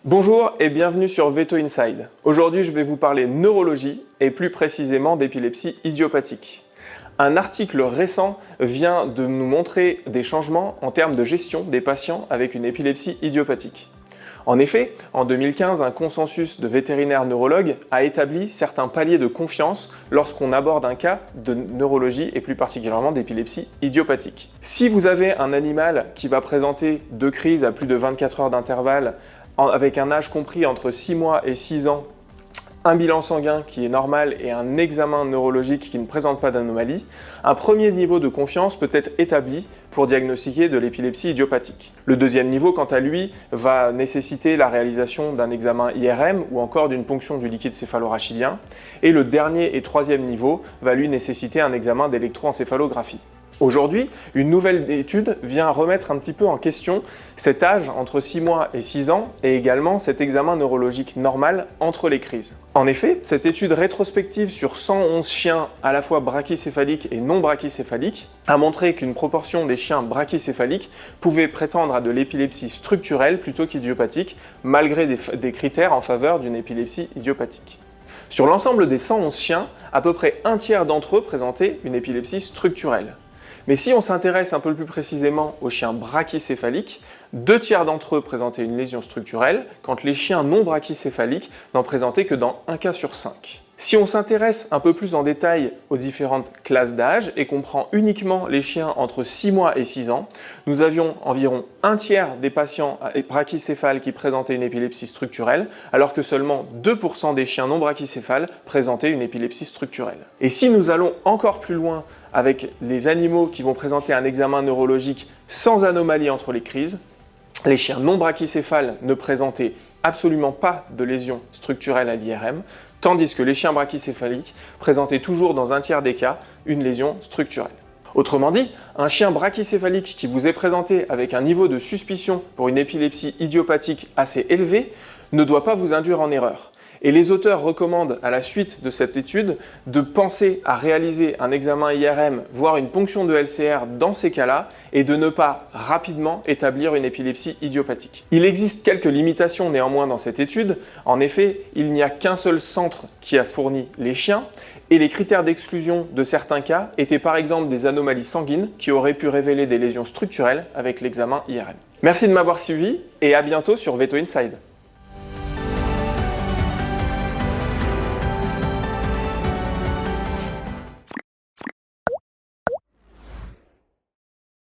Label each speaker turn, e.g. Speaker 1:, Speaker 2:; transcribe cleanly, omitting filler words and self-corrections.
Speaker 1: Bonjour et bienvenue sur Veto Inside. Aujourd'hui, je vais vous parler neurologie et plus précisément d'épilepsie idiopathique. Un article récent vient de nous montrer des changements en termes de gestion des patients avec une épilepsie idiopathique. En effet, en 2015, un consensus de vétérinaires neurologues a établi certains paliers de confiance lorsqu'on aborde un cas de neurologie et plus particulièrement d'épilepsie idiopathique. Si vous avez un animal qui va présenter deux crises à plus de 24 heures d'intervalle avec un âge compris entre 6 mois et 6 ans, un bilan sanguin qui est normal et un examen neurologique qui ne présente pas d'anomalie, un premier niveau de confiance peut être établi pour diagnostiquer de l'épilepsie idiopathique. Le deuxième niveau, quant à lui, va nécessiter la réalisation d'un examen IRM ou encore d'une ponction du liquide céphalorachidien. Et le dernier et troisième niveau va lui nécessiter un examen d'électroencéphalographie. Aujourd'hui, une nouvelle étude vient remettre un petit peu en question cet âge entre 6 mois et 6 ans et également cet examen neurologique normal entre les crises. En effet, cette étude rétrospective sur 111 chiens à la fois brachycéphaliques et non brachycéphaliques a montré qu'une proportion des chiens brachycéphaliques pouvait prétendre à de l'épilepsie structurelle plutôt qu'idiopathique, malgré des critères en faveur d'une épilepsie idiopathique. Sur l'ensemble des 111 chiens, à peu près un tiers d'entre eux présentaient une épilepsie structurelle. Mais si on s'intéresse un peu plus précisément aux chiens brachycéphaliques, 2 tiers d'entre eux présentaient une lésion structurelle, quand les chiens non brachycéphaliques n'en présentaient que dans 1 cas sur 5. Si on s'intéresse un peu plus en détail aux différentes classes d'âge et qu'on prend uniquement les chiens entre 6 mois et 6 ans, nous avions environ un tiers des patients brachycéphales qui présentaient une épilepsie structurelle, alors que seulement 2% des chiens non brachycéphales présentaient une épilepsie structurelle. Et si nous allons encore plus loin avec les animaux qui vont présenter un examen neurologique sans anomalie entre les crises, les chiens non brachycéphales ne présentaient absolument pas de lésions structurelles à l'IRM, tandis que les chiens brachycéphaliques présentaient toujours dans un tiers des cas une lésion structurelle. Autrement dit, un chien brachycéphalique qui vous est présenté avec un niveau de suspicion pour une épilepsie idiopathique assez élevé ne doit pas vous induire en erreur. Et les auteurs recommandent, à la suite de cette étude, de penser à réaliser un examen IRM, voire une ponction de LCR dans ces cas-là, et de ne pas rapidement établir une épilepsie idiopathique. Il existe quelques limitations néanmoins dans cette étude. En effet, il n'y a qu'un seul centre qui a fourni les chiens, et les critères d'exclusion de certains cas étaient par exemple des anomalies sanguines qui auraient pu révéler des lésions structurelles avec l'examen IRM. Merci de m'avoir suivi, et à bientôt sur Veto Inside.